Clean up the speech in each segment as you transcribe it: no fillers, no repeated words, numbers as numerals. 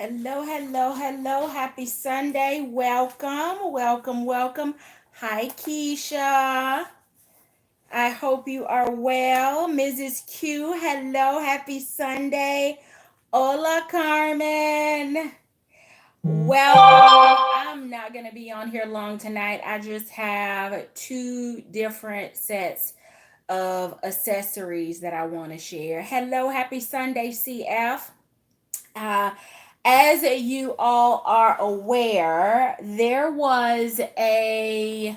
Hello, hello, hello. Happy Sunday. Welcome, welcome, welcome. Hi, Keisha. I hope you are well. Mrs. Q, hello. Happy Sunday. Hola, Carmen. Well, I'm not going to be on here long tonight. I just have two different sets of accessories that I want to share. Hello, happy Sunday, CF. Uh, as you all are aware, there was a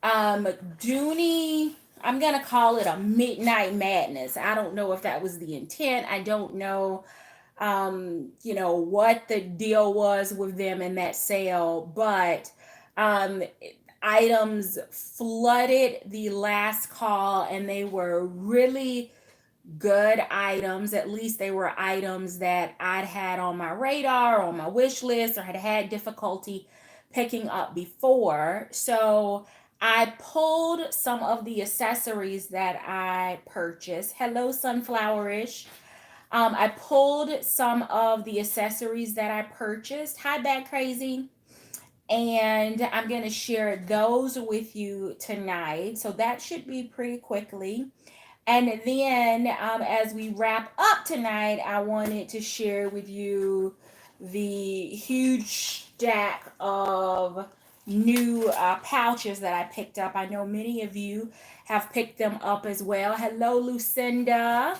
Dooney, I'm going to call it a midnight madness. I don't know if that was the intent. I don't know what the deal was with them in that sale, but um, items flooded the last call and they were really good items. At least they were items that I'd had on my radar, on my wish list, or had had difficulty picking up before. So I pulled some of the accessories that I purchased. Hello, Sunflowerish. I pulled some of the accessories that I purchased. Hi, Bad Crazy. And I'm going to share those with you tonight. So that should be pretty quickly. And then as we wrap up tonight, I wanted to share with you the huge stack of new pouches that I picked up. I know many of you have picked them up as well. Hello, Lucinda.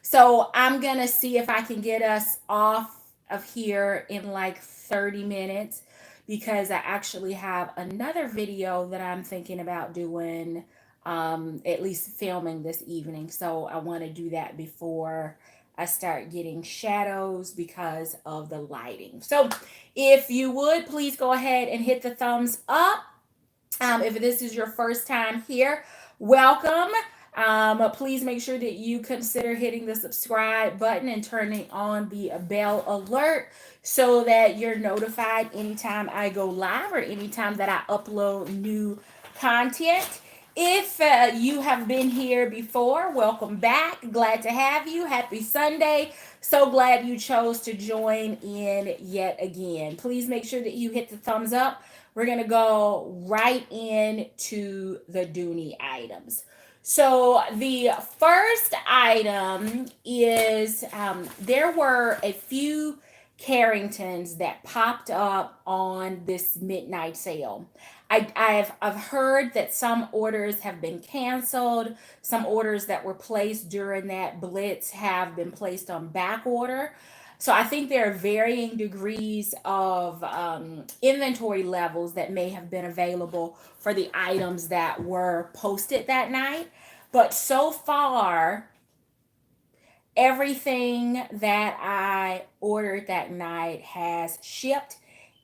So I'm going to see if I can get us off of here in like 30 minutes because I actually have another video that I'm thinking about doing, at least filming this evening. So I want to do that before I start getting shadows because of the lighting. So if you would, please go ahead and hit the thumbs up. If this is your first time here, welcome. Please make sure that you consider hitting the subscribe button and turning on the bell alert so that you're notified anytime I go live or anytime that I upload new content. If you have been here before, welcome back. Glad to have you. Happy Sunday. So glad you chose to join in yet again. Please make sure that you hit the thumbs up. We're going to go right into the Dooney items. So the first item is there were a few Carringtons that popped up on this midnight sale. I've heard that some orders have been canceled. Some orders that were placed during that blitz have been placed on back order. So I think there are varying degrees of inventory levels that may have been available for the items that were posted that night. But so far, everything that I ordered that night has shipped,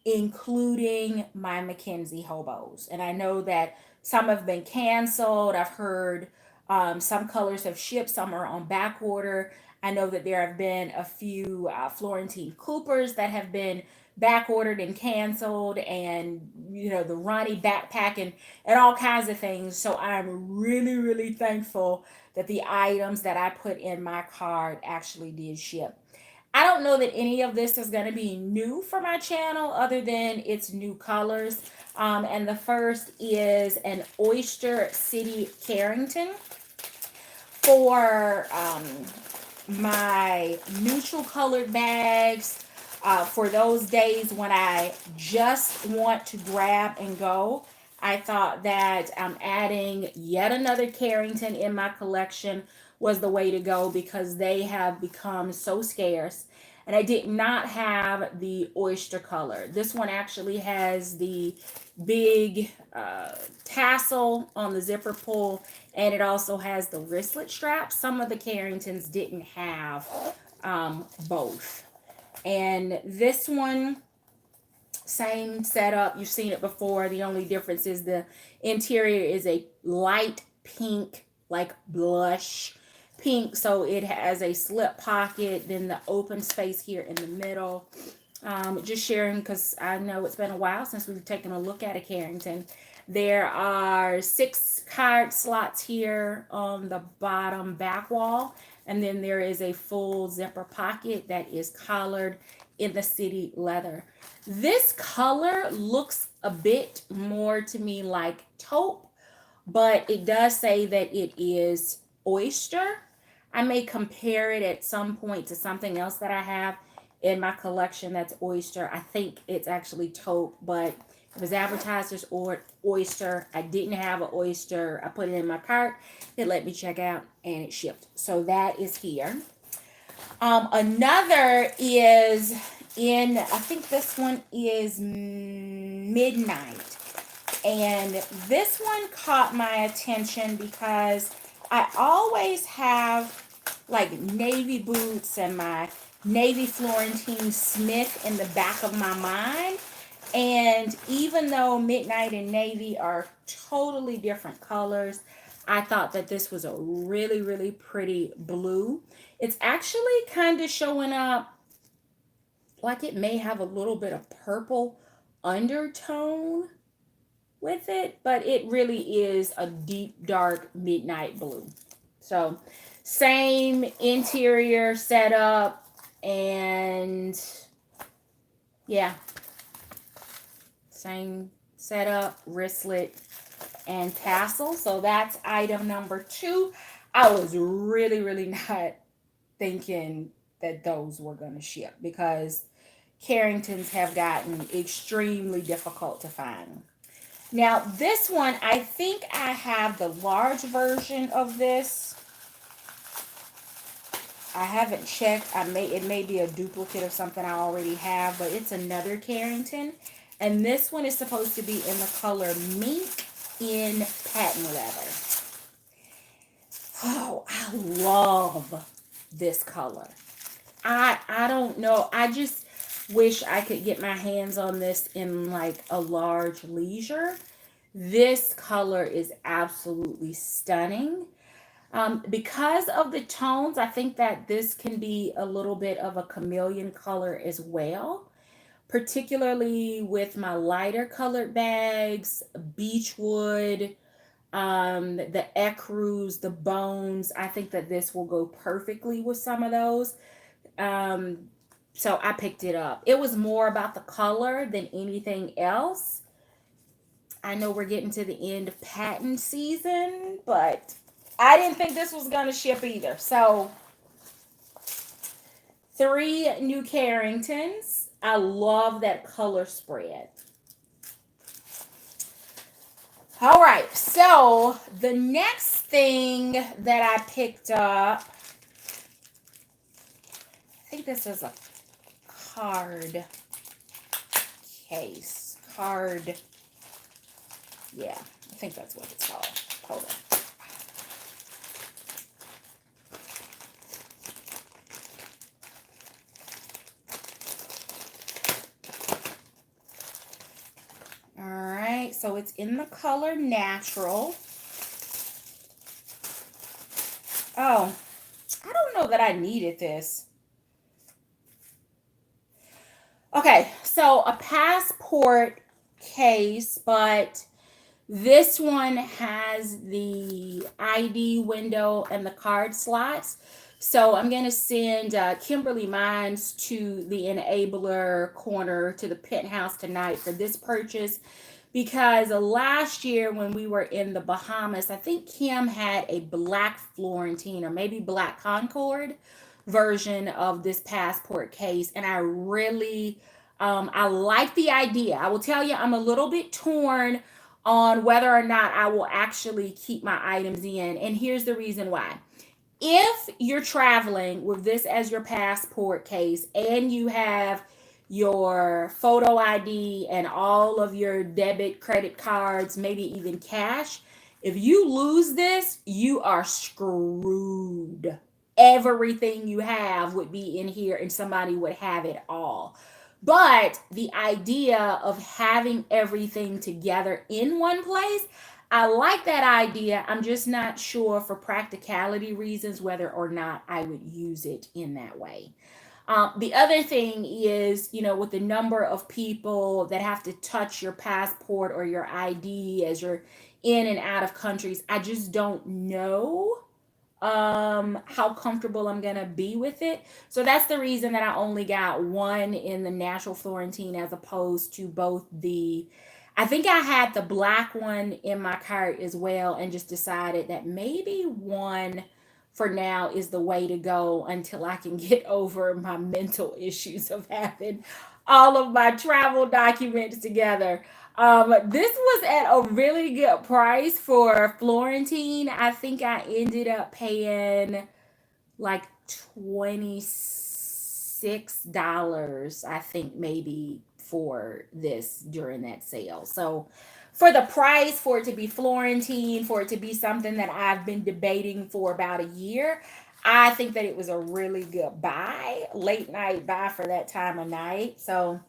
including my Mackenzie hobos. And I know that some have been canceled. I've heard some colors have shipped, some are on back order. I know that there have been a few Florentine Coopers that have been back ordered and canceled, and the Ronnie backpack and all kinds of things. So I'm really, really thankful that the items that I put in my cart actually did ship. I don't know that any of this is going to be new for my channel other than its new colors. And the first is an Oyster City Carrington for my neutral colored bags. For those days when I just want to grab and go, I thought that adding yet another Carrington in my collection was the way to go because they have become so scarce. And I did not have the oyster color. This one actually has the big tassel on the zipper pull, and it also has the wristlet strap. Some of the Carringtons didn't have both. And this one, same setup. You've seen it before. The only difference is the interior is a light pink, like blush pink. So it has a slip pocket, then the open space here in the middle. Just sharing because I know it's been a while since we've taken a look at a Carrington. There are 6 card slots here on the bottom back wall, and then there is a full zipper pocket that is collared in the city leather. This color looks a bit more to me like taupe, but it does say that it is oyster. I may compare it at some point to something else that I have in my collection that's oyster. I think it's actually taupe, but it was advertised as oyster. I didn't have an oyster. I put it in my cart. It let me check out and it shipped. So that is here. Another is in, I think this one is Midnight. And this one caught my attention because I always have like navy boots and my navy Florentine Smith in the back of my mind. And even though Midnight and navy are totally different colors, I thought that this was a really, really pretty blue. It's actually kind of showing up like it may have a little bit of purple undertone with it, but it really is a deep, dark midnight blue. So, same interior setup, and yeah, same setup, wristlet, and tassel. So that's item number 2. I was really, really not thinking that those were going to ship because Carringtons have gotten extremely difficult to find. Now, this one, I think I have the large version of this. I haven't checked. It may be a duplicate of something I already have, but it's another Carrington. And this one is supposed to be in the color mink in patent leather. Oh, I love this color. I don't know. I just wish I could get my hands on this in like a large leisure. This color is absolutely stunning. Because of the tones, I think that this can be a little bit of a chameleon color as well, particularly with my lighter colored bags, beechwood, the ecru's, the bones. I think that this will go perfectly with some of those. So I picked it up. It was more about the color than anything else. I know we're getting to the end of patent season, but I didn't think this was going to ship either. So 3 new Carringtons. I love that color spread. All right, so the next thing that I picked up, I think this is a card case. Yeah, I think that's what it's called. Hold on. All right, so it's in the color natural. Oh, I don't know that I needed this. Okay, so a passport case, but this one has the ID window and the card slots. So I'm going to send Kimberly Mines to the Enabler corner to the penthouse tonight for this purchase, because last year when we were in the Bahamas, I think Kim had a black Florentine or maybe black Concord version of this passport case, and I really I like the idea. I will tell you, I'm a little bit torn on whether or not I will actually keep my items in, and here's the reason why. If you're traveling with this as your passport case and you have your photo ID and all of your debit, credit cards, maybe even cash, if you lose this, you are screwed. Everything you have would be in here and somebody would have it all. But the idea of having everything together in one place, I like that idea. I'm just not sure for practicality reasons whether or not I would use it in that way. The other thing is, with the number of people that have to touch your passport or your ID as you're in and out of countries, I just don't know how comfortable I'm gonna be with it. So that's the reason that I only got one in the natural Florentine as opposed to both I think I had the black one in my cart as well and just decided that maybe one for now is the way to go until I can get over my mental issues of having all of my travel documents together. This was at a really good price for Florentine. I think I ended up paying like $26, I think, maybe for this during that sale. So for the price, for it to be Florentine, for it to be something that I've been debating for about a year, I think that it was a really good buy, late night buy for that time of night. So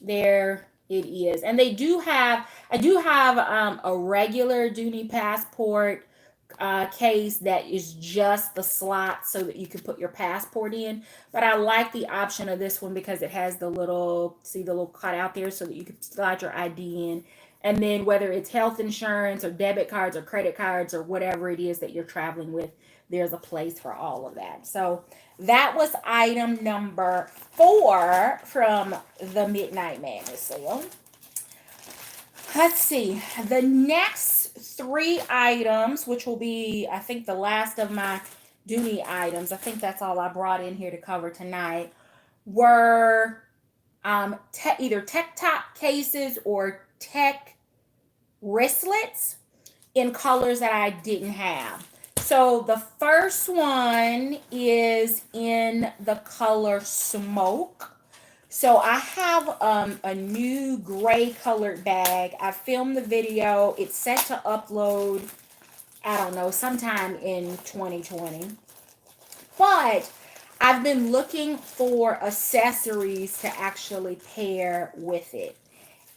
there it is. And I do have a regular Dooney passport case that is just the slot so that you can put your passport in. But I like the option of this one because it has see the little cutout there so that you can slide your ID in. And then whether it's health insurance or debit cards or credit cards or whatever it is that you're traveling with, there's a place for all of that. So that was item number 4 from the Midnight Madness sale. Let's see. The next 3 items, which will be, I think, the last of my Dooney items, I think that's all I brought in here to cover tonight, were either tech top cases or tech wristlets in colors that I didn't have. So the first one is in the color smoke. So I have a new gray colored bag. I filmed the video. It's set to upload, I don't know, sometime in 2020. But I've been looking for accessories to actually pair with it.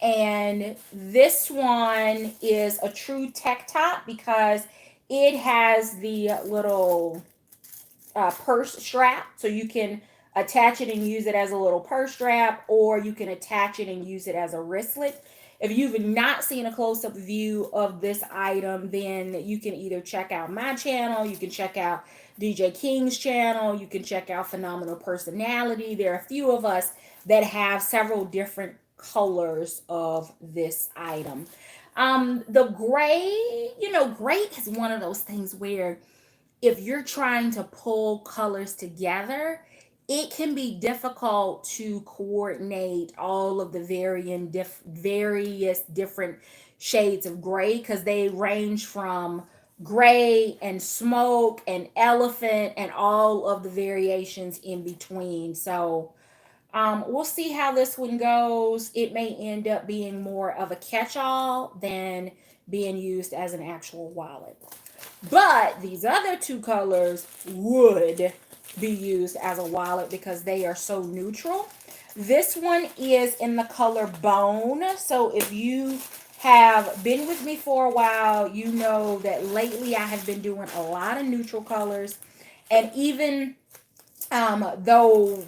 And this one is a true tech top because it has the little purse strap. So you can attach it and use it as a little purse strap, or you can attach it and use it as a wristlet. If you've not seen a close-up view of this item, then you can either check out my channel, you can check out DJ King's channel, you can check out Phenomenal Personality. There are a few of us that have several different colors of this item. The gray, gray is one of those things where if you're trying to pull colors together, it can be difficult to coordinate all of the various different shades of gray because they range from gray and smoke and elephant and all of the variations in between. So we'll see how this one goes. It may end up being more of a catch-all than being used as an actual wallet. But these other 2 colors would be used as a wallet because they are so neutral. This one is in the color bone. So if you have been with me for a while, you know that lately I have been doing a lot of neutral colors. And even though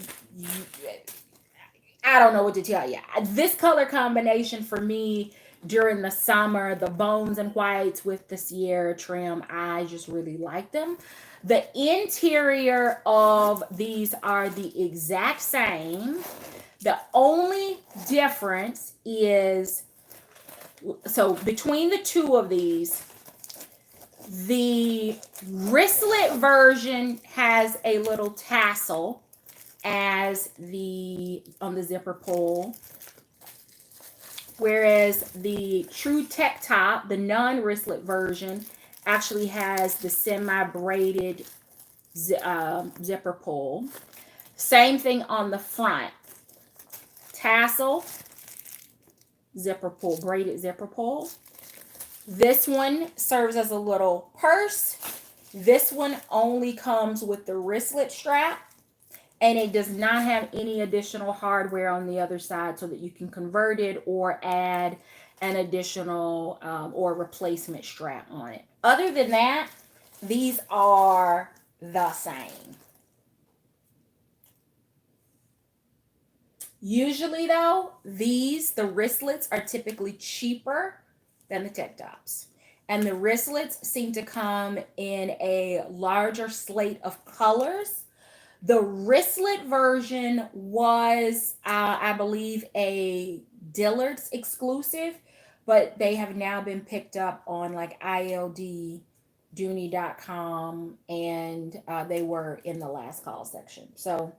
I don't know what to tell you, this color combination for me during the summer, the bones and whites with the Sierra trim, I just really like them. The interior of these are the exact same. The only difference is, so between the 2 of these, the wristlet version has a little tassel as on the zipper pull, whereas the true tech top, the non-wristlet version, actually has the semi-braided zipper pull. Same thing on the front. Tassel, zipper pull, braided zipper pull. This one serves as a little purse. This one only comes with the wristlet strap, and it does not have any additional hardware on the other side so that you can convert it or add an additional or replacement strap on it. Other than that, these are the same. Usually, though, the wristlets are typically cheaper than the tech tops. And the wristlets seem to come in a larger slate of colors. The wristlet version was, I believe, a Dillard's exclusive, but they have now been picked up on like ILD, Dooney.com, and they were in the last call section. So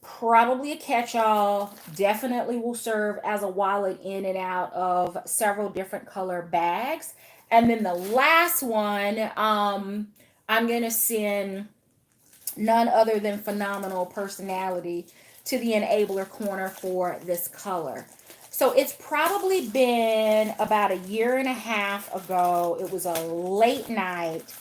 probably a catch-all. Definitely will serve as a wallet in and out of several different color bags. And then the last one, I'm gonna send none other than phenomenal personality to the enabler corner for this color. So it's probably been about a year and a half ago. It was a late night,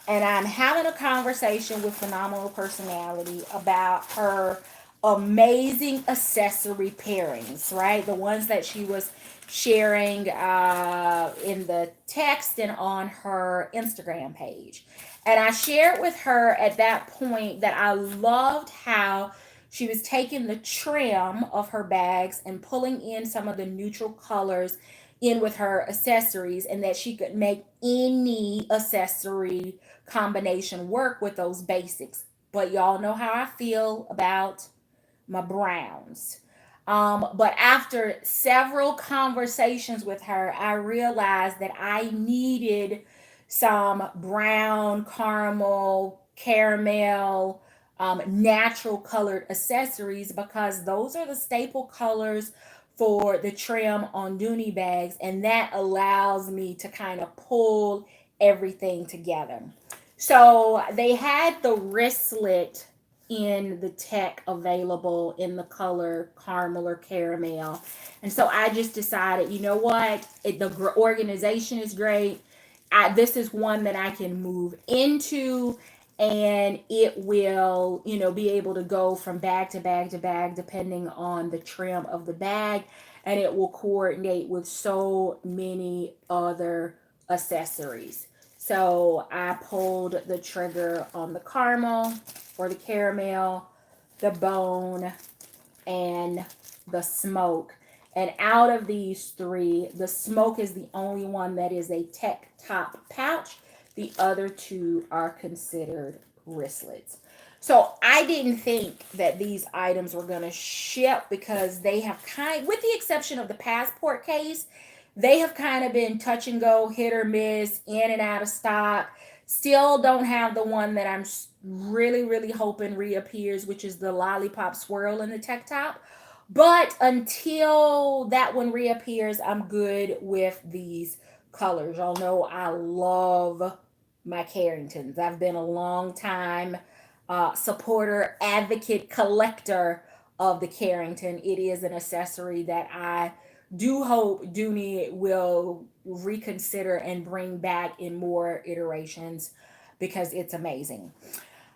and I'm having a conversation with phenomenal personality about her amazing accessory pairings, right? The ones that she was sharing in the text and on her Instagram page. And I shared with her at that point that I loved how she was taking the trim of her bags and pulling in some of the neutral colors in with her accessories, and that she could make any accessory combination work with those basics. But y'all know how I feel about my browns. But after several conversations with her, I realized that I needed some brown, caramel, natural colored accessories, because those are the staple colors for the trim on Dooney bags, and that allows me to kind of pull everything together. So they had the wristlet in the tech available in the color caramel or caramel. And so I just decided, you know what? The organization is great. This is one that I can move into, and it will, be able to go from bag to bag to bag depending on the trim of the bag, and it will coordinate with so many other accessories. So I pulled the trigger on the caramel or the caramel, the bone, and the smoke. And out of these three, the smoke is the only one that is a tech top pouch. The other two are considered wristlets. So I didn't think that these items were going to ship, because they have with the exception of the passport case, they have kind of been touch and go, hit or miss, in and out of stock. Still don't have the one that I'm really, really hoping reappears, which is the lollipop swirl in the tech top. But until that one reappears, I'm good with these colors. Y'all know I love my Carringtons. I've been a long time supporter, advocate, collector of the Carrington. It is an accessory that I do hope Dooney will reconsider and bring back in more iterations, because it's amazing.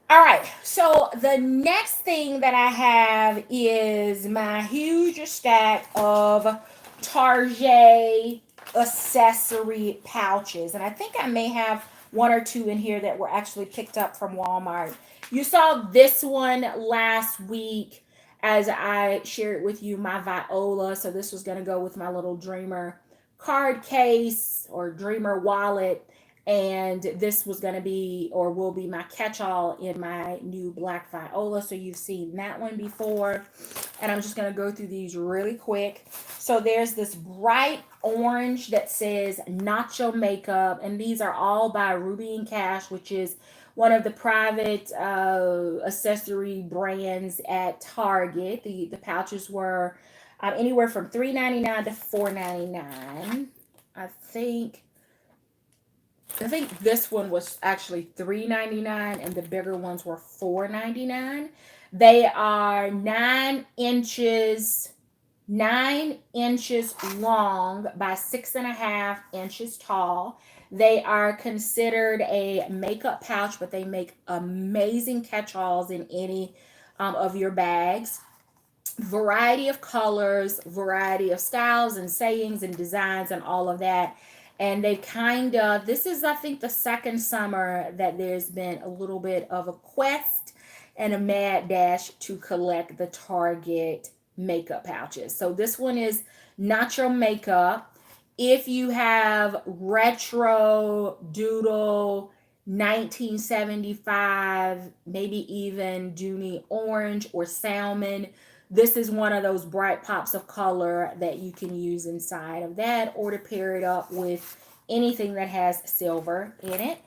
All right, so the next thing that I have is my huge stack of Target accessory pouches. And I think I may have one or two in here that were actually picked up from Walmart. You saw this one last week as I shared with you my Viola. So this was going to go with my little Dreamer card case or Dreamer wallet. And this was going to be, or will be, my catch-all in my new black Viola. So you've seen that one before. And I'm just going to go through these really quick. So there's this bright orange that says Nacho Makeup. And these are all by Ruby and Cash, which is one of the private accessory brands at Target. The pouches were anywhere from $3.99 to $4.99. I think this one was actually $3.99 and the bigger ones were $4.99. They are 9 inches long by 6.5 inches tall. They are considered a makeup pouch, but they make amazing catch-alls in any of your bags. Variety of colors, variety of styles and sayings and designs and all of that. And they this is, I think, the second summer that there's been a little bit of a quest and a mad dash to collect the Target makeup pouches. So this one is natural makeup. If you have retro doodle 1975, maybe even Dooney orange or salmon, this is one of those bright pops of color that you can use inside of that, or to pair it up with anything that has silver in it.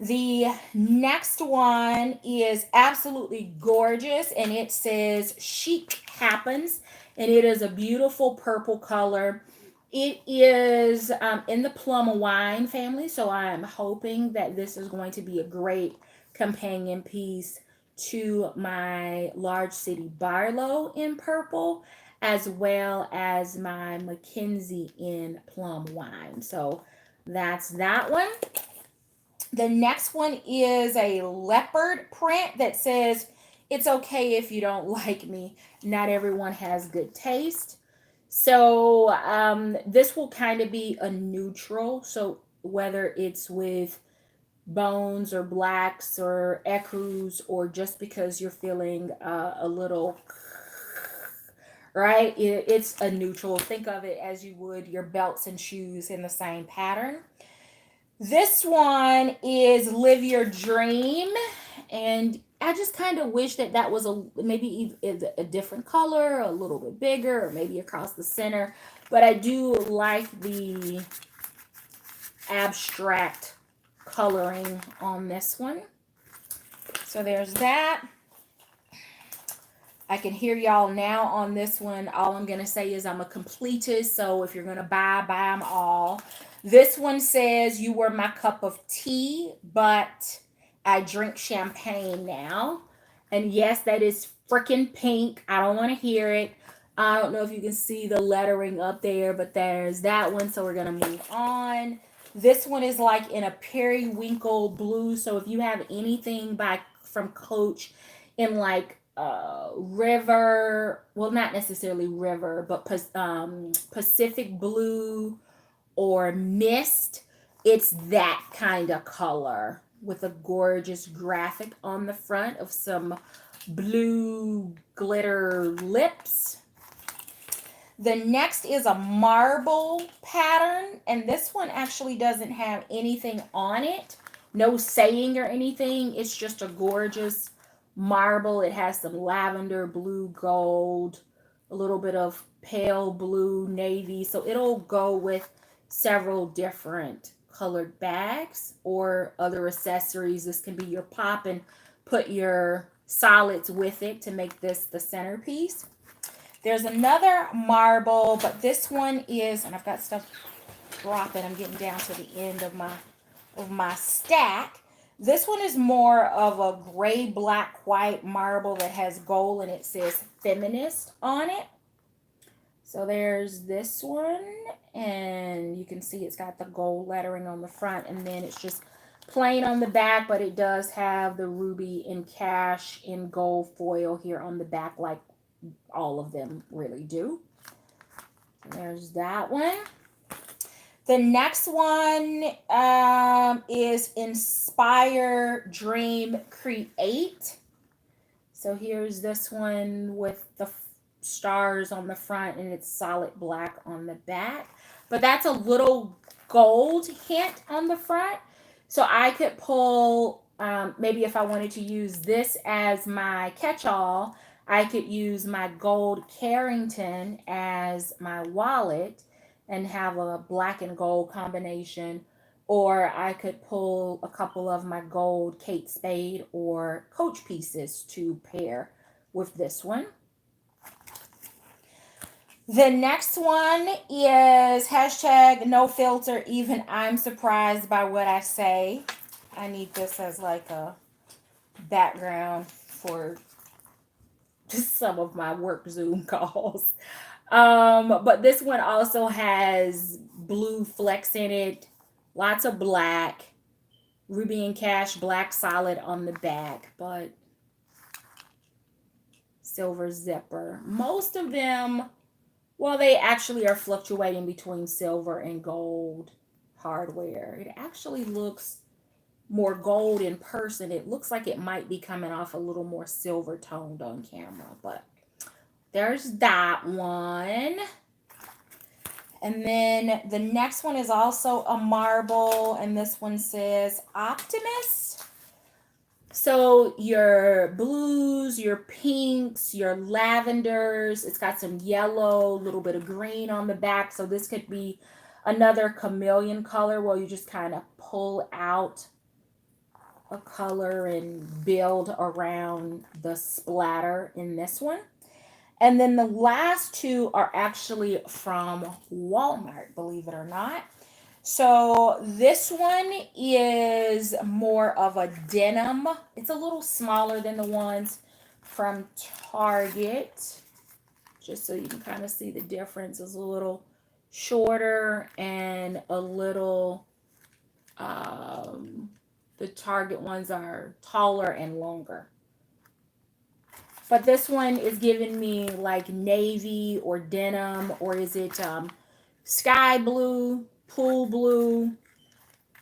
The next one is absolutely gorgeous, and it says Chic Happens, and it is a beautiful purple color. It is in the plum wine family, so I'm hoping that this is going to be a great companion piece to my Large City Barlow in purple, as well as my Mackenzie in plum wine. So that's that one. The next one is a leopard print that says, "It's okay if you don't like me. Not everyone has good taste." So this will kind of be a neutral. So whether it's with bones or blacks or ecrus, or just because you're feeling a little, right? It's a neutral. Think of it as you would your belts and shoes in the same pattern. This one is Live Your Dream, and I just kind of wish that that was maybe a different color, a little bit bigger, or maybe across the center. But I do like the abstract coloring on this one. So there's that. I can hear y'all now on this one. All I'm going to say is I'm a completist. So if you're going to buy them all. This one says, "You were my cup of tea, but I drink champagne now." And yes, that is freaking pink. I don't want to hear it. I don't know if you can see the lettering up there, but there's that one. So we're going to move on. This one is like in a periwinkle blue. So if you have anything from Coach in like river, well, not necessarily river, but Pacific blue or mist, it's that kind of color with a gorgeous graphic on the front of some blue glitter lips. The next is a marble pattern, and this one actually doesn't have anything on it, no saying or anything. It's just a gorgeous marble. It has some lavender, blue, gold, a little bit of pale blue, navy. So it'll go with several different colored bags or other accessories. This can be your pop and put your solids with it to make this the centerpiece. There's another marble, but this one is, and I've got stuff dropping. I'm getting down to the end of my stack. This one is more of a gray, black, white marble that has gold, and it says feminist on it. So there's this one, and you can see it's got the gold lettering on the front, and then it's just plain on the back, but it does have the ruby and cash in gold foil here on the back, like all of them really do. There's that one. The next one is Inspire, Dream, Create. So here's this one with the stars on the front, and it's solid black on the back. But that's a little gold hint on the front. So I could pull, maybe if I wanted to use this as my catch-all, I could use my gold Carrington as my wallet and have a black and gold combination. Or I could pull a couple of my gold Kate Spade or Coach pieces to pair with this one. The next one is hashtag no filter. Even I'm surprised by what I say. I need this as like a background for some of my work Zoom calls. But this one also has blue flecks in it, lots of black, ruby and cash, black solid on the back, but silver zipper. Most of them, well, they actually are fluctuating between silver and gold hardware. It actually looks more gold in person. It looks like it might be coming off a little more silver toned on camera, but There's that one. And then the next one is also a marble, and this one says Optimist. So your blues, your pinks, your lavenders, it's got some yellow, a little bit of green on the back. So this could be another chameleon color where you just kind of pull out a color and build around the splatter in this one. And then the last two are actually from Walmart, believe it or not. So this one is more of a denim. It's a little smaller than the ones from Target. Just so you can kind of see the difference. It's a little shorter and a little, the Target ones are taller and longer. But this one is giving me like navy or denim, or is it sky blue, pool blue.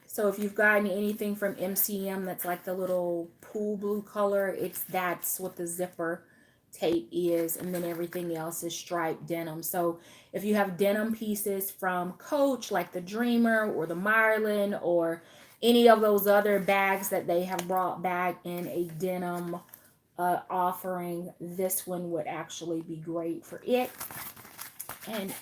So if you've gotten anything from MCM that's like the little pool blue color, that's what the zipper tape is, and then everything else is striped denim. So if you have denim pieces from Coach, like the Dreamer or the Marlin or any of those other bags that they have brought back in a denim offering, this one would actually be great for it. And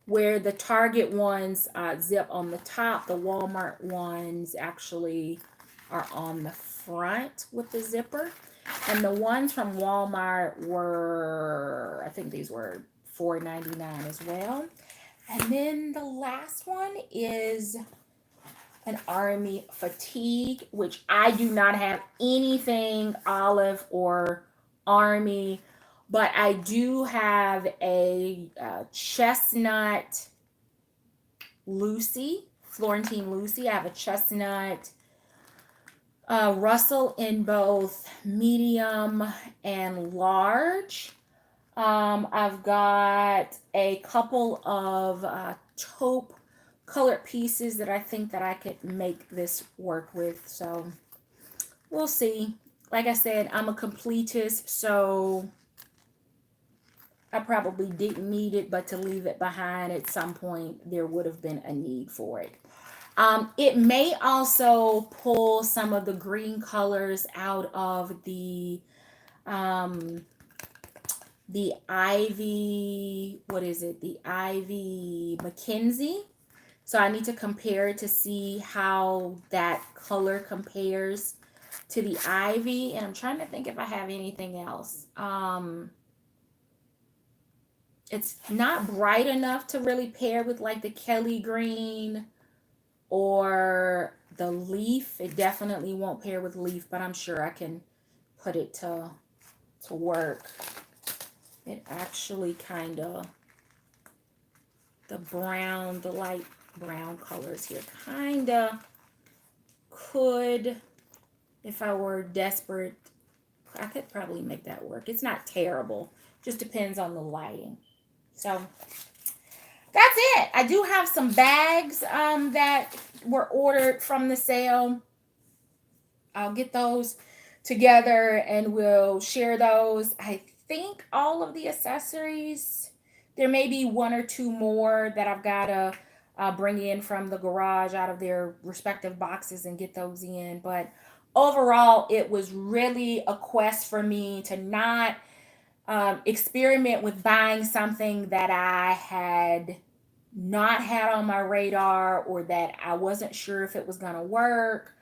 where the Target ones zip on the top, the Walmart ones actually are on the front with the zipper. And the ones from Walmart were, I think these were $4.99 as well. And then the last one is an army fatigue, which I do not have anything olive or army, but I do have a chestnut Lucy, Florentine Lucy. I have a chestnut Russell in both medium and large. I've got a couple of taupe colored pieces that I think that I could make this work with. So we'll see. Like I said, I'm a completist, so I probably didn't need it, but to leave it behind at some point, there would have been a need for it. It may also pull some of the green colors out of the Ivy, what is it? The Ivy Mackenzie. So I need to compare it to see how that color compares to the Ivy. And I'm trying to think if I have anything else. It's not bright enough to really pair with like the Kelly green or the leaf. It definitely won't pair with leaf, but I'm sure I can put it to work. It actually kind of, the brown, the light brown colors here kind of could, if I were desperate, I could probably make that work. It's not terrible, just depends on the lighting. So that's it. I do have some bags that were ordered from the sale. I'll get those together and we'll share those. I think all of the accessories, there may be one or two more that I've got to bring in from the garage out of their respective boxes and get those in. But overall, it was really a quest for me to not experiment with buying something that I had not had on my radar or that I wasn't sure if it was going to work.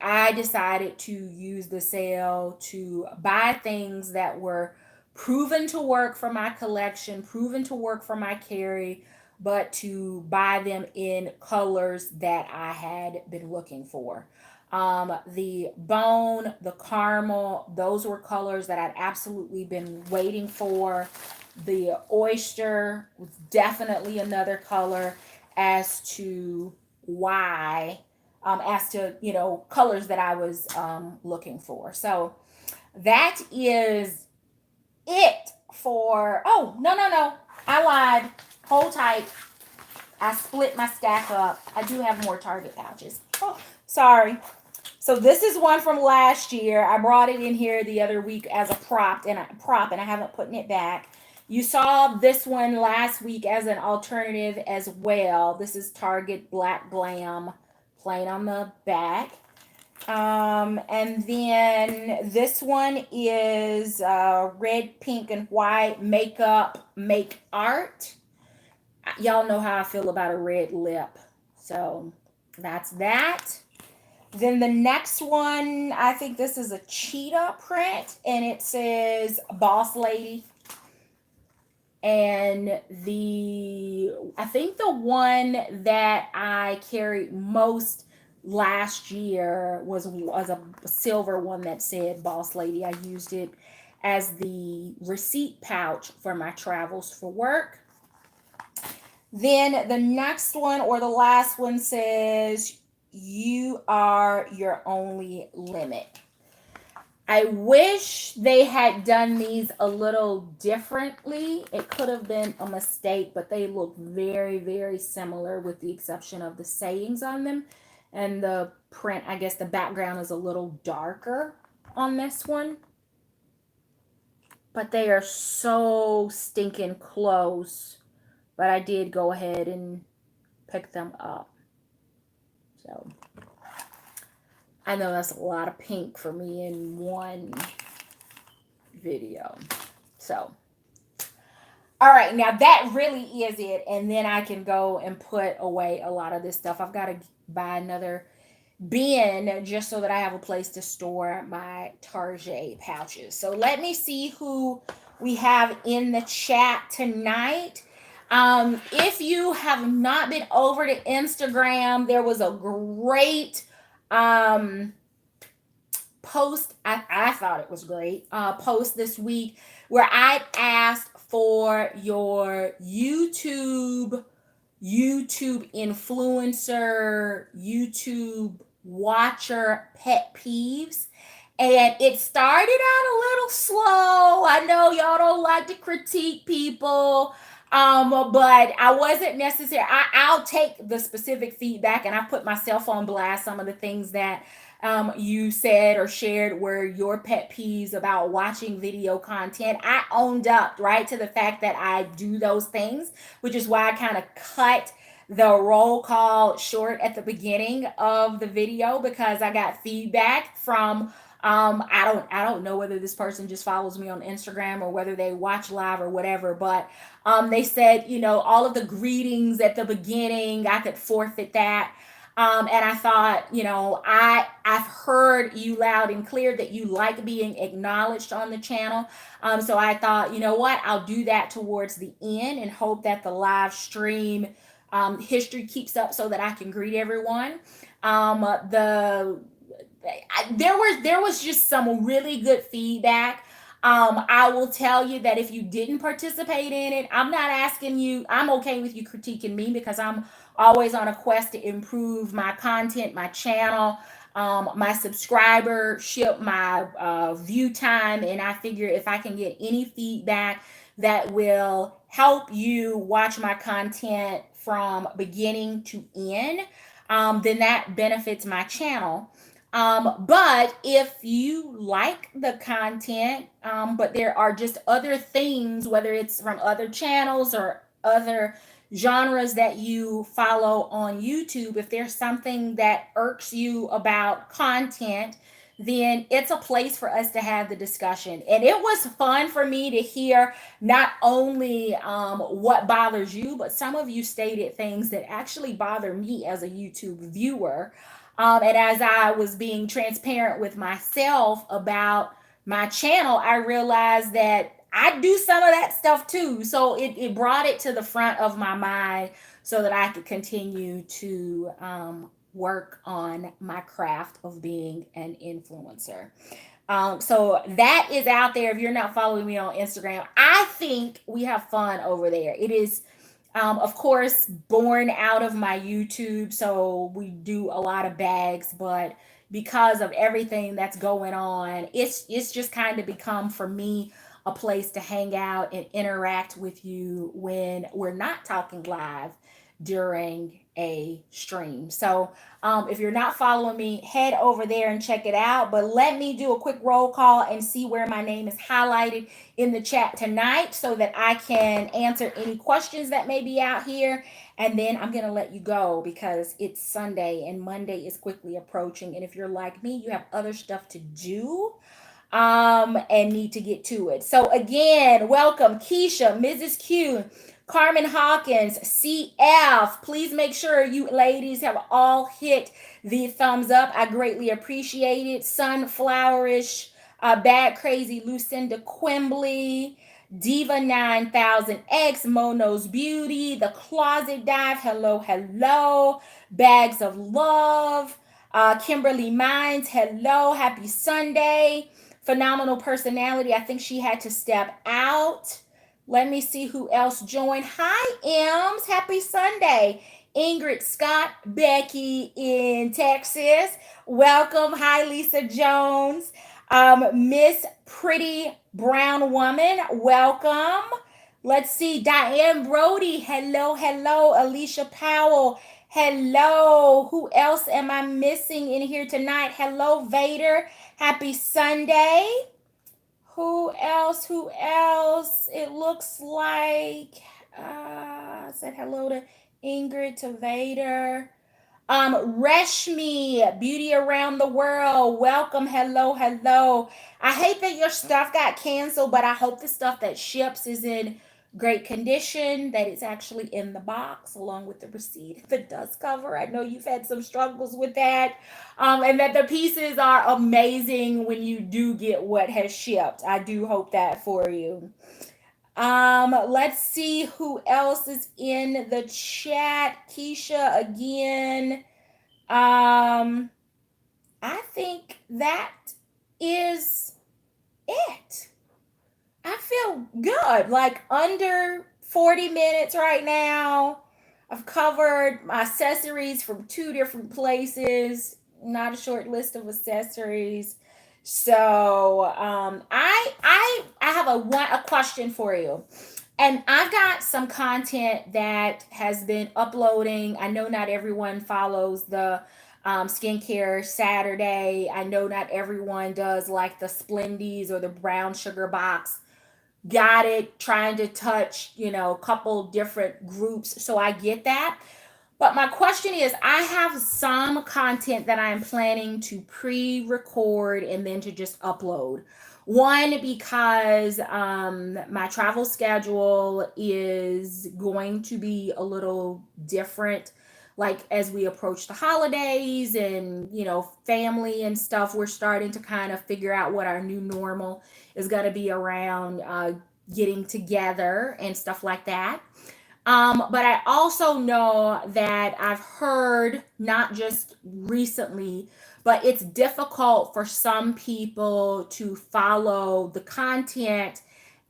I decided to use the sale to buy things that were proven to work for my collection, proven to work for my carry, but to buy them in colors that I had been looking for. The bone, the caramel, those were colors that I'd absolutely been waiting for. The oyster was definitely another color as to why, as to, colors that I was looking for. So that is it for, oh, no. I lied. Hold tight. I split my stack up. I do have more Target pouches. Oh, sorry. So this is one from last year. I brought it in here the other week as a prop, and I haven't put it back. You saw this one last week as an alternative as well. This is Target Black Glam, plain on the back. And then this one is red, pink, and white makeup make art. Y'all know how I feel about a red lip. So that's that. Then the next one, I think this is a cheetah print, and it says Boss Lady. And I think the one that I carried most last year was a silver one that said Boss Lady. I used it as the receipt pouch for my travels for work. Then the next one, or the last one, says you are your only limit. I wish they had done these a little differently. It could have been a mistake, but they look very, very similar with the exception of the sayings on them. And the print, I guess the background is a little darker on this one. But they are so stinking close. But I did go ahead and pick them up. So I know that's a lot of pink for me in one video. So, all right, now that really is it. And then I can go and put away a lot of this stuff. I've got to buy another bin just so that I have a place to store my Target pouches. So let me see who we have in the chat tonight. If you have not been over to Instagram, there was a great post. I thought it was great. Post this week where I asked for your YouTube influencer, YouTube watcher pet peeves. And it started out a little slow. I know y'all don't like to critique people. But I wasn't necessary. I'll take the specific feedback, and I put myself on blast. Some of the things that you said or shared were your pet peeves about watching video content. I owned up right to the fact that I do those things, which is why I kind of cut the roll call short at the beginning of the video, because I got feedback from I don't know whether this person just follows me on Instagram or whether they watch live or whatever, but they said, all of the greetings at the beginning, I could forfeit that. And I thought, I've heard you loud and clear that you like being acknowledged on the channel. So I thought, you know what, I'll do that towards the end and hope that the live stream history keeps up so that I can greet everyone. There was just some really good feedback. I will tell you that if you didn't participate in it, I'm not asking you. I'm okay with you critiquing me because I'm always on a quest to improve my content, my channel, my subscribership, my view time. And I figure if I can get any feedback that will help you watch my content from beginning to end, then that benefits my channel. But if you like the content, but there are just other things, whether it's from other channels or other genres that you follow on YouTube, if there's something that irks you about content, then it's a place for us to have the discussion. And it was fun for me to hear not only what bothers you, but some of you stated things that actually bother me as a YouTube viewer. And as I was being transparent with myself about my channel, I realized that I do some of that stuff too. So it brought it to the front of my mind so that I could continue to work on my craft of being an influencer. So that is out there. If you're not following me on Instagram, I think we have fun over there. It is of course, born out of my YouTube, so we do a lot of bags, but because of everything that's going on, it's just kind of become for me a place to hang out and interact with you when we're not talking live during a stream. So if you're not following me, head over there and check it out. But let me do a quick roll call and see where my name is highlighted in the chat tonight so that I can answer any questions that may be out here. And then I'm going to let you go because it's Sunday and Monday is quickly approaching. And if you're like me, you have other stuff to do and need to get to it. So again, welcome Keisha, Mrs. Q, Carmen Hawkins, CF. Please make sure you ladies have all hit the thumbs up. I greatly appreciate it. Sunflowerish, Bad Crazy, Lucinda Quimbley, Diva 9000X, Mono's Beauty, The Closet Dive, hello, hello, Bags of Love, Kimberly Mines, hello, happy Sunday. Phenomenal personality. I think she had to step out. Let me see who else joined. Hi, Ems. Happy Sunday. Ingrid Scott, Becky in Texas. Welcome. Hi, Lisa Jones. Miss Pretty Brown Woman, welcome. Let's see. Diane Brody. Hello, hello. Alicia Powell. Hello. Who else am I missing in here tonight? Hello, Vader. Happy Sunday. Who else? Who else? It looks like I said hello to Ingrid, to Vader. Reshmi, Beauty Around the World. Welcome. Hello, hello. I hate that your stuff got canceled, but I hope the stuff that ships is in great condition, that it's actually in the box along with the receipt, the dust cover. I know you've had some struggles with that. And that the pieces are amazing when you do get what has shipped. I do hope that for you. Let's see who else is in the chat. Keisha again. I think that is it. I feel good. Like under 40 minutes right now. I've covered my accessories from 2 different places. Not a short list of accessories. So I have a question for you. And I've got some content that has been uploading. I know not everyone follows the skincare Saturday. I know not everyone does like the Splendies or the brown sugar box. Got it, trying to touch, a couple different groups. So I get that. But my question is, I have some content that I'm planning to pre-record and then to just upload. One, because my travel schedule is going to be a little different. Like as we approach the holidays and, family and stuff, we're starting to kind of figure out what our new normal is going to be around getting together and stuff like that. But I also know that I've heard, not just recently, but it's difficult for some people to follow the content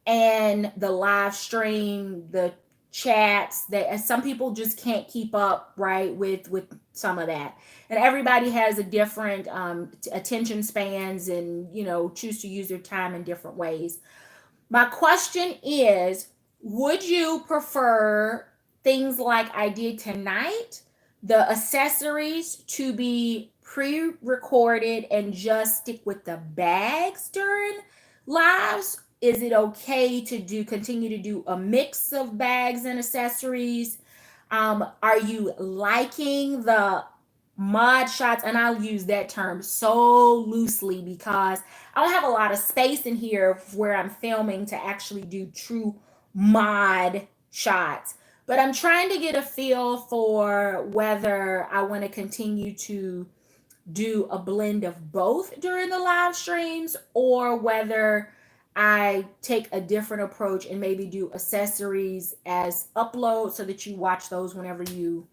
and the live stream, the chats, that some people just can't keep up, right, with some of that. And everybody has a different attention spans and, choose to use their time in different ways. My question is, would you prefer things like I did tonight, the accessories to be pre-recorded and just stick with the bags during lives? Is it okay to continue to do a mix of bags and accessories? Are you liking the mod shots? And I'll use that term so loosely because I don't have a lot of space in here where I'm filming to actually do true mod shots. But I'm trying to get a feel for whether I want to continue to do a blend of both during the live streams or whether I take a different approach and maybe do accessories as upload so that you watch those whenever you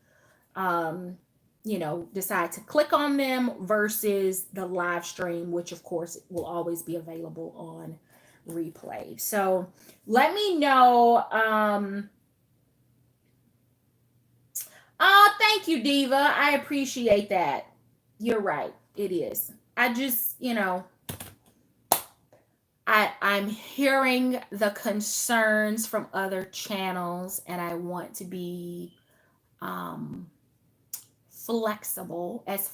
decide to click on them versus the live stream, which of course will always be available on replay. So let me know. Oh, thank you, Diva. I appreciate that. You're right. It is. I just, I'm hearing the concerns from other channels and I want to be um, flexible as,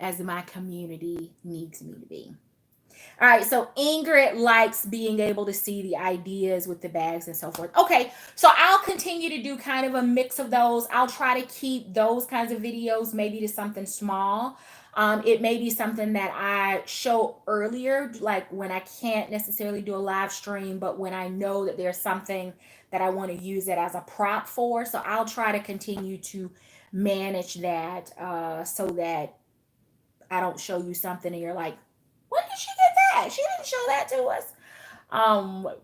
as my community needs me to be. All right, so Ingrid likes being able to see the ideas with the bags and so forth. Okay, so I'll continue to do kind of a mix of those. I'll try to keep those kinds of videos maybe to something small. It may be something that I show earlier, like when I can't necessarily do a live stream, but when I know that there's something that I want to use it as a prop for. So I'll try to continue to manage that so that I don't show you something and you're like, when did she get that? She didn't show that to us.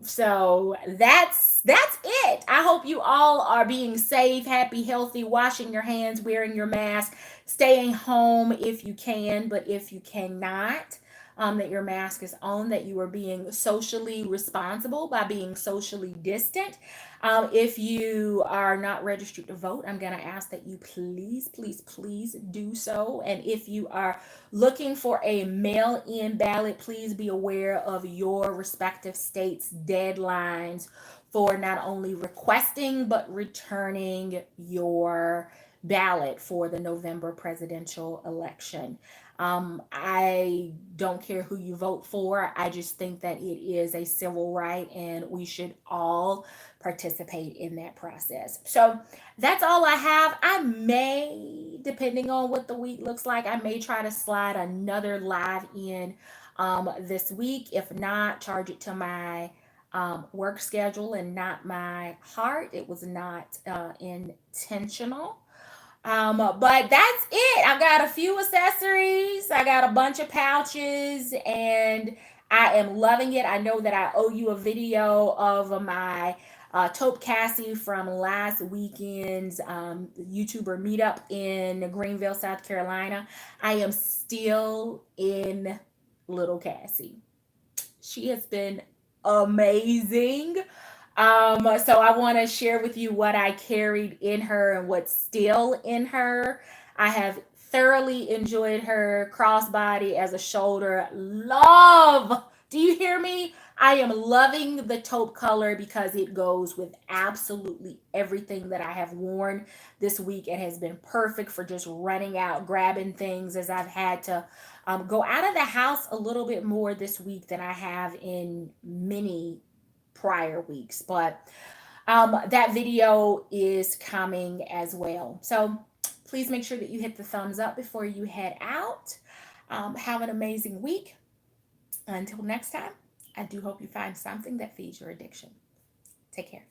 So that's it. I hope you all are being safe, happy, healthy, washing your hands, wearing your mask, staying home if you can, but if you cannot, that your mask is on, that you are being socially responsible by being socially distant. If you are not registered to vote, I'm going to ask that you please do so. And if you are looking for a mail-in ballot, please be aware of your respective state's deadlines for not only requesting but returning your ballot for the November presidential election. I don't care who you vote for. I just think that it is a civil right and we should all participate in that process. So that's all I have. I may, depending on what the week looks like, I may try to slide another live in this week. If not, charge it to my work schedule and not my heart. It was not intentional. But that's it. I've got a few accessories. I got a bunch of pouches and I am loving it. I know that I owe you a video of my Taupe Cassie from last weekend's YouTuber meetup in Greenville, South Carolina. I am still in little Cassie. She has been amazing. So I want to share with you what I carried in her and what's still in her. I have thoroughly enjoyed her crossbody as a shoulder. Love. Do you hear me? I am loving the taupe color because it goes with absolutely everything that I have worn this week. It has been perfect for just running out, grabbing things as I've had to go out of the house a little bit more this week than I have in many prior weeks. But that video is coming as well. So please make sure that you hit the thumbs up before you head out. Have an amazing week. Until next time, I do hope you find something that feeds your addiction. Take care.